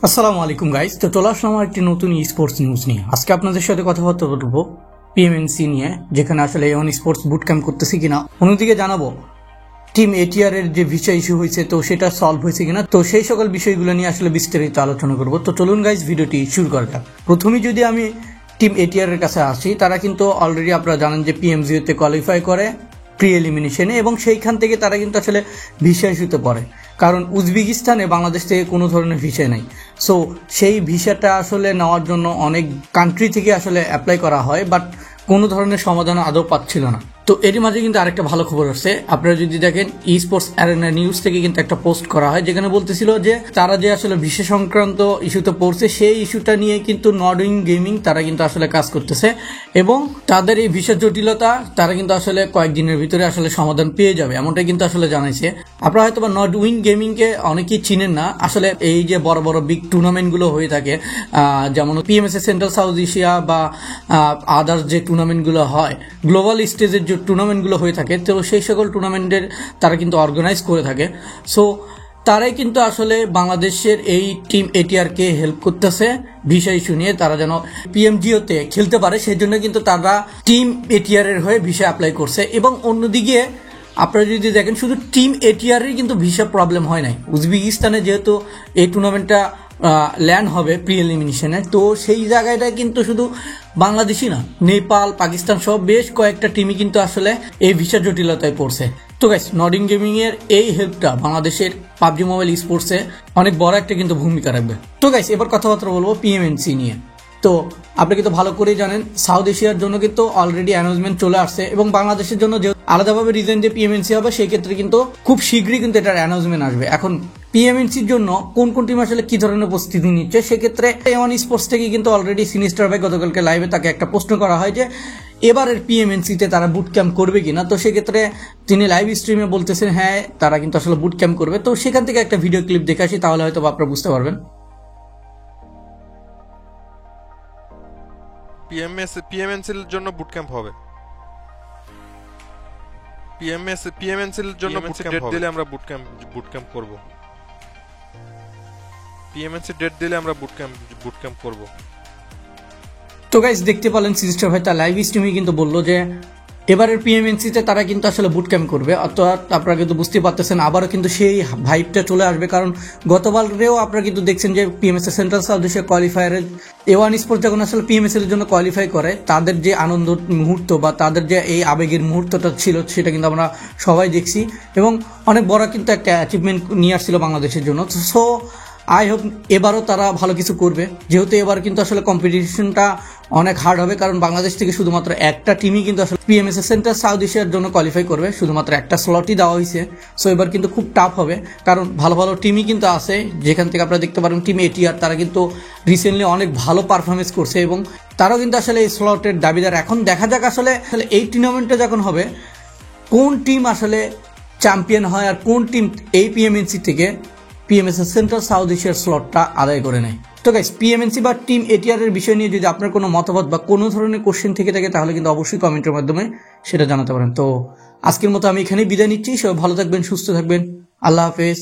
আসসালামু আলাইকুম গাইস। তো চলে আসলাম একটি নতুন স্পোর্টস নিউজ নিয়ে। আজকে আপনাদের সাথে কথাবার্তা বলবো পিএমএনসি নিয়ে, যেখানে আসলে এমন স্পোর্টস বুট ক্যাম্প করতেছি কিনা। অন্যদিকে জানাবো টিম এটিআর এর যে ভিসা ইস্যু হয়েছে, তো সেটা সলভ হয়েছে কিনা। তো সেই সকল বিষয়গুলো নিয়ে আসলে বিস্তারিত আলোচনা করবো। তো চলুন গাইস, ভিডিওটি শুরু করা যাক। প্রথমেই যদি আমি টিম এটিআর এর কাছে আসি, তারা কিন্তু অলরেডি আপনারা জানেন যে পিএমজিওতে কোয়ালিফাই করে প্রি এলিমিনেশনে, এবং সেইখান থেকে তারা কিন্তু আসলে ভিসা ইস্যুতে পড়ে, কারণ উজবেকিস্তানে বাংলাদেশ থেকে কোনো ধরনের ভিসা নেই। সো সেই ভিসাটা আসলে নেওয়ার জন্য অনেক কান্ট্রি থেকে আসলে অ্যাপ্লাই করা হয়, বাট কোনো ধরনের সমাধান আদৌ পাচ্ছিল না। তো এরই মাঝে কিন্তু আরেকটা ভালো খবর আসছে। আপনারা যদি দেখেন, ই স্পোর্টস অ্যারেনা নিউজ থেকে কিন্তু একটা পোস্ট করা হয়, যেখানে বলতেছিল যে তারা যে আসলে ভিসা সংক্রান্ত ইস্যুতে পড়ছে, সেই ইস্যুটা নিয়ে কিন্তু নর্ডিং গেমিং তারা কিন্তু আসলে কাজ করতেছে, এবং তাদের এই ভিসার জটিলতা তারা কিন্তু আসলে কয়েকদিনের ভিতরে আসলে সমাধান পেয়ে যাবে, এমনটাই কিন্তু আসলে জানাইছে। আপনারা হয়তো বা নর্ড উইং গেমিং কে অনেকেই চিনেন না। আসলে এই যে বড় বড় বিগ টুর্নামেন্ট গুলো হয়ে থাকে, যেমন পিএমএস সেন্ট্রাল সাউথ এশিয়া বা আদার্স যে টুর্নামেন্ট গুলো হয়, গ্লোবাল স্টেজের যে টুর্নামেন্টগুলো হয়ে থাকে, তো সেই সকল টুর্নামেন্টের তারা কিন্তু অর্গানাইজ করে থাকে। সো তারাই কিন্তু আসলে বাংলাদেশের এই টিম এটিআর কে হেল্প করতেছে ভিসা ইস্যু নিয়ে, তারা যেন পিএমজিওতে খেলতে পারে, সেই জন্য কিন্তু তারা টিম এটিআর এর হয়ে ভিসা অ্যাপ্লাই করছে। এবং অন্যদিকে আপনারা যদি দেখেন, শুধু টিম এটিআর এর কিন্তু ভিসা প্রবলেম হয় নাই। উজবেকিস্তানে যেহেতু এই টুর্নামেন্টটা ল্যান্ড হবে প্রি এলিমিনেশনে, তো সেই জায়গাটা কিন্তু শুধু বাংলাদেশি না, নেপাল, পাকিস্তান সব বেশ কয়েকটা টিমই কিন্তু আসলে এই ভিসা জটিলতায় পড়ছে। তো গাইস, নর্ডিং গেমিং এর এই হেল্পটা বাংলাদেশের পাবজি মোবাইল স্পোর্টসে অনেক বড় একটা কিন্তু ভূমিকা রাখবে। তো গাইস, এবার কথাবার্তা বলবো পিএমএনসি নিয়ে। তো আপনি কিন্তু ভালো করেই জানেন, সাউথ এশিয়ার জন্য কিন্তু অলরেডি অ্যানাউন্সমেন্ট চলে আসছে, এবং বাংলাদেশের জন্য যে আলাদাভাবে রিজন দিয়ে পিএমএনসি হবে, সেই ক্ষেত্রে কিন্তু খুব শীঘ্রই কিন্তু এটার অ্যানাউন্সমেন্ট আসবে। এখন পিএমএনসির জন্য কোন কোন টিম আসলে কি ধরনের প্রস্তুতি নিচ্ছে, সেক্ষেত্রে এমন স্পোর্টস থেকে কিন্তু অলরেডি সিনিস্টার ভাই গতকালকে লাইভে তাকে একটা প্রশ্ন করা হয় যে এবারের পিএমএনসিতে তারা বুট ক্যাম্প করবে কিনা। তো সেক্ষেত্রে তিনি লাইভ স্ট্রিমে বলতেছেন হ্যাঁ, তারা কিন্তু আসলে বুট ক্যাম্প করবে। তো সেখান থেকে একটা ভিডিও ক্লিপ দেখে আসি, তাহলে হয়তো আপনারা বুঝতে পারবেন। পিএমএনসির জন্য বুট ক্যাম্প হবে। পিএমএনসির জন্য ডেট দিলে আমরা বুট ক্যাম্প করব। পিএমএনসি ডেট দিলে আমরা বুট ক্যাম্প করব। তো গাইস, দেখতে পেলেন সিস্টার ভাই তার লাইভ স্ট্রিমে কিন্তু বললো যে এবারের পিএমএনসিতে তারা কিন্তু আসলে বুট ক্যাম্প করবে। অর্থাৎ আপনারা কিন্তু বুঝতে পারতেছেন, আবারও কিন্তু সেই ভাইবটা চলে আসবে, কারণ গতবারেও আপনারা কিন্তু দেখছেন যে পিএমএস সেন্ট্রাল সাউথ এশিয়া কোয়ালিফায়ারের এওয়ান স্পোর্টস যখন আসলে পিএমএস এর জন্য কোয়ালিফাই করে, তাদের যে আনন্দ মুহূর্ত বা তাদের যে এই আবেগের মুহূর্তটা ছিল, সেটা কিন্তু আমরা সবাই দেখছি, এবং অনেক বড় কিন্তু একটা অ্যাচিভমেন্ট নিয়ে আসছিল বাংলাদেশের জন্য। সো আই হোপ এবারও তারা ভালো কিছু করবে, যেহেতু এবার কিন্তু আসলে কম্পিটিশনটা অনেক হার্ড হবে, কারণ বাংলাদেশ থেকে শুধুমাত্র একটা টিমই কিন্তু আসলে পিএমএস সেন্টার সাউথ এশিয়ার জন্য কোয়ালিফাই করবে, শুধুমাত্র একটা স্লটই দেওয়া হয়েছে। সো এবার কিন্তু খুব টাফ হবে, কারণ ভালো ভালো টিমই কিন্তু আছে, যেখান থেকে আপনারা দেখতে পারেন টিম এটিআর, তারা কিন্তু রিসেন্টলি অনেক ভালো পারফরমেন্স করছে, এবং তারাও কিন্তু আসলে এই স্লটের দাবিদার। এখন দেখা যাক আসলে এই টুর্নামেন্টটা যখন হবে, কোন টিম আসলে চ্যাম্পিয়ন হয়, আর কোন টিম এই পিএমএনসি থেকে পিএমএস সেন্ট্রাল সাউথ এশিয়ার স্লটটা আদায় করে নেয়। তো গাইস, পিএমএনসি বা টিম এটিআর এর বিষয় নিয়ে যদি আপনার কোনো মতামত বা কোনো ধরনের কোশ্চেন থেকে থাকে, তাহলে কিন্তু অবশ্যই কমেন্টের মাধ্যমে সেটা জানাতে পারেন। তো আজকের মতো আমি এখানেই বিদায় নিচ্ছি। সবাই ভালো থাকবেন, সুস্থ থাকবেন, আল্লাহ হাফেজ।